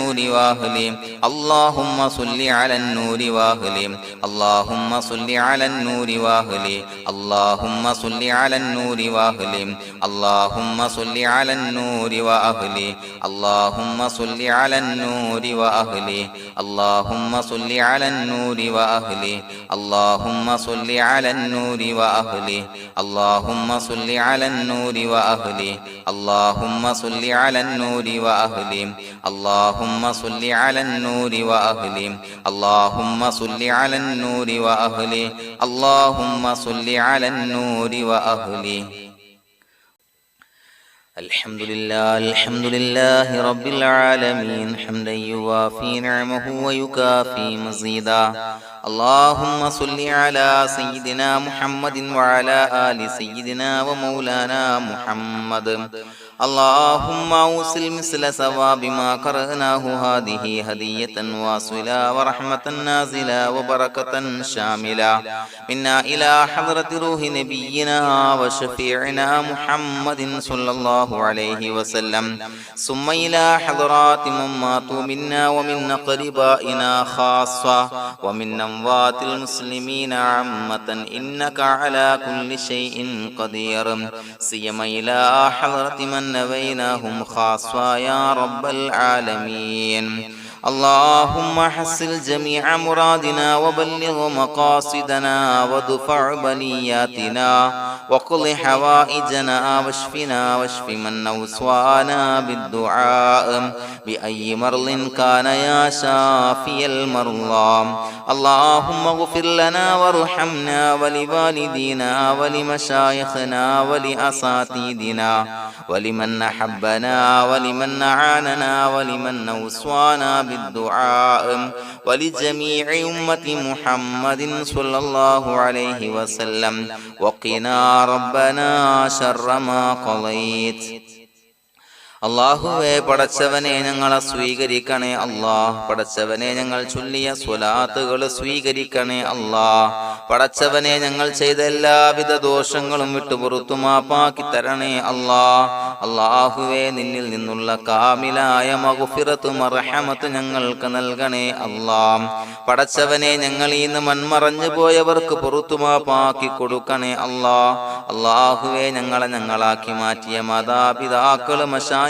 النور وأهله اللهم صل على النور وأهله اللهم صل على النور وأهله اللهم صل على النور وأهله اللهم صل على النور وأهله اللهم صل على النور وأهله اللهم صل على النور وأهله اللهم صل على النور وأهله اللهم صل على النور وأهله اللهم صل على النور وأهله اللهم صل على النور وأهله اللهم صل على النور وأهله اللهم صل على النور وأهله الحمد لله رب العالمين حمدا يوافي نعمه ويكافي مزيدا اللهم صل على سيدنا محمد وعلى آل سيدنا ومولانا محمد اللهم أوصل مثل ثواب ما قرأناه هذه هدية واصلة ورحمة نازلة وبركة شاملة منا إلى حضرة روح نبينا وشفيعنا محمد صلى الله عليه وسلم ثم إلى حضرات من ماتوا منا ومن أقربائنا خاصة ومن أموات المسلمين عامة إنك على كل شيء قدير سيما إلى حضرة من نبيناهم خاصة يا رب العالمين اللهم حصل جميع مرادنا وبلغ مقاصدنا وادفع بلياتنا وقض حوائجنا واشفنا واشف من أوصانا بالدعاء بأي مرض كان يا شافي المرضى اللهم اغفر لنا وارحمنا ولوالدينا ولمشايخنا ولأساتذتنا ولمن أحبنا ولمن أعاننا ولمن أوصانا بالدعاء ولجميع أمة محمد صلى الله عليه وسلم وقنا ربنا شر ما قضيت അല്ലാഹുവേ പടച്ചവനെ ഞങ്ങളെ സ്വീകരിക്കണേ അല്ലാഹ് പടച്ചവനെ ഞങ്ങൾ ചൊല്ലിയ സ്വലാത്തുകൾ സ്വീകരിക്കണേ അല്ലാഹ് പടച്ചവനെ ഞങ്ങൾ ചെയ്ത എല്ലാവിധ ദോഷങ്ങളും വിട്ടുപുറത്തു മാപ്പാക്കി തരണേ അല്ലാഹ് അല്ലാഹുവേ നിന്നിൽ നിന്നുള്ള കാമിലായ മഗ്ഫിറത്തും റഹ്മത്തും ഞങ്ങൾക്ക് നൽകണേ അല്ലാഹ് പടച്ചവനെ ഞങ്ങൾ ഇന്ന് മൺമറഞ്ഞു പോയവർക്ക് പുറത്തു മാപ്പാക്കി കൊടുക്കണേ അല്ലാഹ് അല്ലാഹുവേ ഞങ്ങളാക്കി മാറ്റിയ മാതാപിതാക്കൾ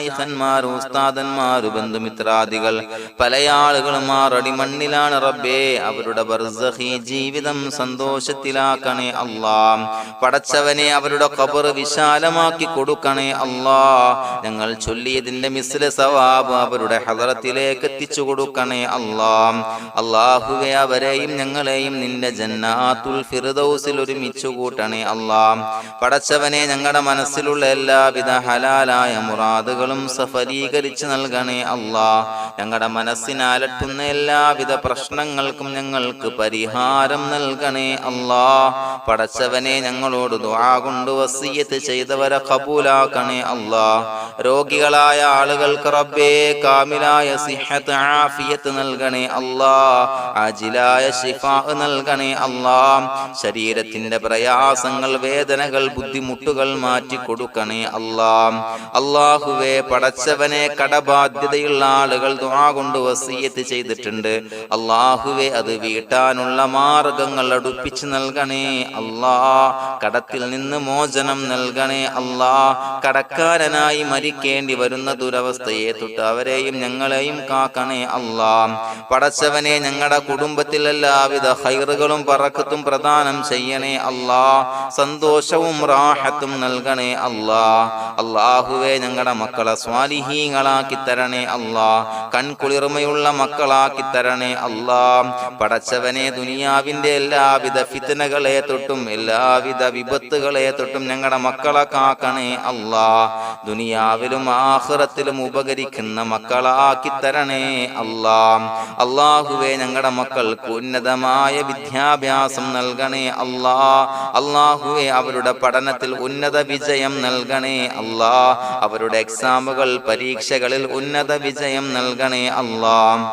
ഖന്മാർ ഉസ്താദന്മാർ ബന്ധുമിത്രാദികൾ പല ആളുകളും ആറടി മണ്ണിലാണ് റബ്ബേ അവരുടെ ബർസഖി ജീവിതം സന്തോഷത്തിലാക്കണേ അല്ലാഹ് പടച്ചവനെ അവരുടെ ഖബർ വിശാലമാക്കി കൊടുക്കണേ അല്ലാഹ് ഞങ്ങൾ ചൊല്ലിയതിന്റെ മിസ്ല സവാബ് അവരുടെ ഹദറത്തിലേക്ക് എത്തിച്ചു കൊടുക്കണേ അല്ലാഹ് അല്ലാഹുവേ അവരെയും ഞങ്ങളെയും നിന്റെ ജന്നാത്തുൽ ഫിർദൗസിൽ ഒരുമിച്ച് കൂട്ടണേ അല്ലാഹ് പടച്ചവനെ ഞങ്ങളുടെ മനസ്സിലുള്ള എല്ലാവിധ ഹലാലായ മുറാദുകൾ സഫലീകരിച്ച് നൽകണേ അല്ലാഹ് ഞങ്ങളുടെ മനസ്സിനാലട്ടുന്ന എല്ലാവിധ പ്രശ്നങ്ങൾക്കും ഞങ്ങൾക്ക് പരിഹാരം നൽകണേ അല്ലാഹ് പടച്ചവനെ ഞങ്ങളോട് ദുആ കൊണ്ട് വസിയത്ത് ചെയ്തവരെ ഖബൂലാക്കണേ അല്ലാഹ് രോഗികളായ ആളുകൾക്ക് റബ്ബേ കാമിലായ സിഹത്ത് ആഫിയത്ത് നൽകണേ അല്ലാഹ് ആജിലായ ശിഫാ നൽകണേ അല്ലാഹ് ശരീരത്തിന്റെ പ്രയാസങ്ങൾ വേദനകൾ ബുദ്ധിമുട്ടുകൾ മാറ്റി കൊടുക്കണേ അല്ലാഹ് അല്ലാഹുവേ പടച്ചവനെ കടബാധ്യതയുള്ള ആളുകൾ ദുആ കൊണ്ട് വസിയത്ത് ചെയ്തിട്ടുണ്ട് അല്ലാഹുവേ അത് വീട്ടാനുള്ള മാർഗങ്ങൾ അടുപ്പിച്ച് നൽകണേ അല്ലാഹ് കടത്തിൽ നിന്ന് മോചനം നൽകണേ അല്ലാഹ് കടക്കാരനായി മരിക്കേണ്ടി വരുന്ന ദുരവസ്ഥയെ തൊട്ട് അവരെയും ഞങ്ങളെയും കാക്കണേ അല്ലാഹ് പടച്ചവനെ ഞങ്ങളുടെ കുടുംബത്തിൽ എല്ലാവിധ ഖൈറുകളും ബറക്കത്തും പ്രദാനം ചെയ്യണേ അല്ലാഹ് സന്തോഷവും റാഹത്തും നൽകണേ അല്ലാഹ് അല്ലാഹുവേ ഞങ്ങളുടെ മക്കളെ സ്വാലിഹീങ്ങളാക്കി തരണേ അല്ലാഹ് കൺകുളിർമയുള്ള മക്കളാക്കി തരണേ അല്ലാഹ് പടച്ചവനെ ദുനിയാവിന്റെ എല്ലാവിധ ഫിത്നകളെ തൊട്ടും എല്ലാവിധ വിപത്തുകളെ തൊട്ടും ഞങ്ങളുടെ മക്കളെ കാക്കണേ അല്ലാഹ് ദുനിയാവിലും ആഖിറത്തിലും ഉപകരിക്കുന്ന മക്കളാക്കി തരണേ അല്ലാഹ് അല്ലാഹുവേ ഞങ്ങളുടെ മക്കൾക്ക് ഉന്നതമായ വിദ്യാഭ്യാസം നൽകണേ അല്ലാഹ് അല്ലാഹുവേ അവരുടെ പഠനത്തിൽ ഉന്നത വിജയം നൽകണേ അല്ലാഹ് അവരുടെ എക്സാമുകൾ പരീക്ഷകളിൽ ഉന്നത വിജയം നൽകണേ അല്ലാഹ്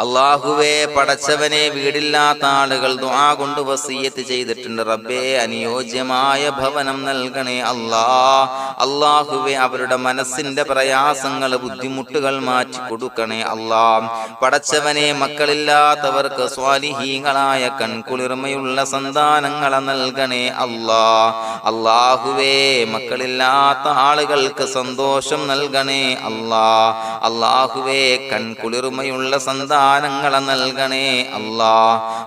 അല്ലാഹുവേ പടച്ചവനെ വീടില്ലാത്ത ആളുകൾ ദുആ കൊണ്ട് വസിയത്ത് ചെയ്തിട്ടുണ്ട്. റബ്ബേ അനുയോജ്യമായ ഭവനം നൽകണേ അല്ലാ. അല്ലാഹുവേ അവരുടെ മനസ്സിന്റെ പ്രയാസങ്ങൾ ബുദ്ധിമുട്ടുകൾ മാറ്റി കൊടുക്കണേ അല്ലാ. പടച്ചവനെ മക്കളില്ലാത്തവർക്ക് സ്വാലിഹീങ്ങളായ കൺകുളിർമയുള്ള സന്താനങ്ങളെ നൽകണേ അല്ലാ. അല്ലാഹുവേ മക്കളില്ലാത്ത ആളുകൾക്ക് സന്തോഷം നൽകണേ അല്ലാ. അല്ലാഹുവേ കൺകുളിർമയുള്ള സന്താനങ്ങളെ നൽകണേ അല്ലാ.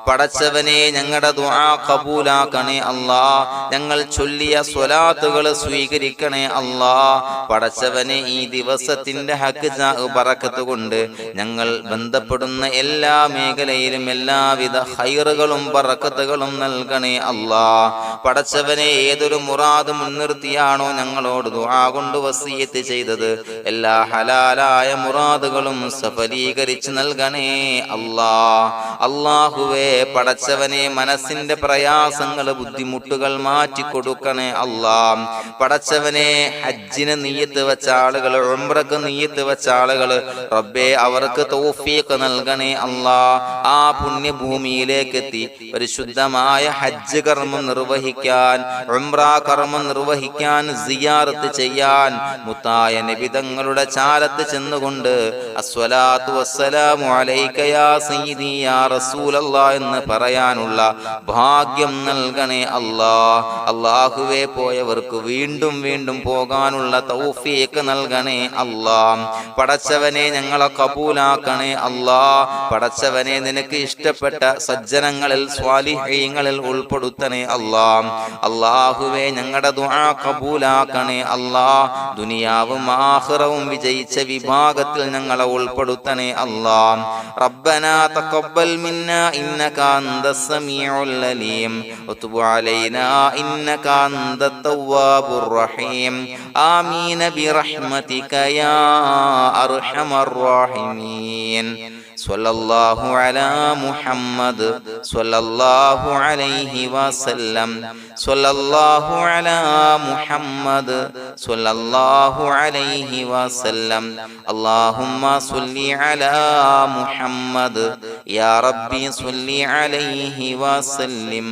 പടച്ചവനെ ഞങ്ങളുടെ ദുആ ഖബൂലാക്കണേ അല്ലാ. ഞങ്ങൾ ചൊല്ലിയ സ്വലാത്തുകൾ സ്വീകരിക്കണേ അല്ലാ. പടച്ചവനെ ഈ ദിവസത്തിന്റെ ഹക്ക് ബറക്കത്ത് കൊണ്ട് ഞങ്ങൾ ബന്ധപ്പെടുന്ന എല്ലാ മേഖലയിലും എല്ലാവിധ ഖൈറുകളും ബറക്കത്തുകളും നൽകണേ അല്ലാ. പടച്ചവനെ ഏതൊരു മുറാദ് മുൻനിർത്തിയാണോ ഞങ്ങളോട് ദുആ കൊണ്ട് വസിയത്ത് ചെയ്തത് എല്ലാ ഹലാലായ മുറാദുകളും സഫലീകരിച്ച് നൽകണേ അല്ലാ. അല്ലാഹുവേ പടച്ചവനെ മനസ്സിന്റെ പ്രയാസങ്ങൾ ബുദ്ധിമുട്ടുകൾ മാറ്റി കൊടുക്കണേ അല്ലാ. പടച്ചവനെ ഹജ്ജിന് നിയ്യത്ത് വെച്ച ആളുകൾ, ഉംറക്ക് നിയ്യത്ത് വെച്ച ആളുകൾ റബ്ബേ അവർക്ക് തൗഫീഖ് നൽകണേ അല്ലാ. ആ പുണ്യഭൂമിയിലേക്ക് എത്തി പരിശുദ്ധമായ ഹജ്ജ് കർമ്മം നിർവഹിക്കാൻ, ഉംറ കർമ്മം നിർവഹിക്കാൻ, സിയാറത്ത് ചെയ്യാൻ മുത്തായ നബി തങ്ങളുടെ ചാരത്ത് ചെന്നുകൊണ്ട് അസ്സലാത്തു വസ്സലാമു അലൈക യാ സയ്യിദി യാ റസൂലല്ലാഹ് എന്ന് പറയാനുള്ള ഭാഗ്യം നൽകണേ അല്ലാ. അല്ലാഹുവേ പോയവർക്ക് വീണ്ടും വീണ്ടും പോകാനുള്ള തൗഫീഖ് നൽകണേ അല്ലാ. പടച്ചവനെ ഞങ്ങളെ കബൂലാക്കണേ അല്ലാ. പടച്ചവനെ നിനക്ക് ഇഷ്ടപ്പെട്ട സജ്ജനങ്ങളിൽ സ്വാലിഹീങ്ങളിൽ ഉൾപ്പെടുത്തണേ അല്ലാ. അല്ലാഹുവേ ഞങ്ങളുടെ ദുആ കബൂലാക്കണേ അല്ലാ. ദുനിയാവും ആഖിറവും വിജയിച്ച വിഭാഗത്തിൽ ഞങ്ങളെ ഉൾപ്പെടുത്തണേ അല്ലാ. റബ്ബനാ തഖബ്ബൽ മിന്നാ ഇന്നക അന്തസ് സമീഉൽ അലീം വതുബ് അലൈനാ ഇന്നക അന്തത് തവ്വാബുർ റഹീം. ആമീൻ ബിറഹ്മതിക യാ അർഹമർ റഹീമീൻ. സ്വല്ലല്ലാഹു അലാ മുഹമ്മദ് സ്വല്ലല്ലാഹു അലൈഹി വസല്ലം. സ്വല്ലല്ലാഹു അലാ മുഹമ്മദ് സ്വല്ലല്ലാഹു അലൈഹി വസല്ലം. അല്ലാഹുമ്മ സ്വല്ലി അലാ മുഹമ്മദ് യാ റബ്ബി സ്വല്ലി അലൈഹി വസല്ലം.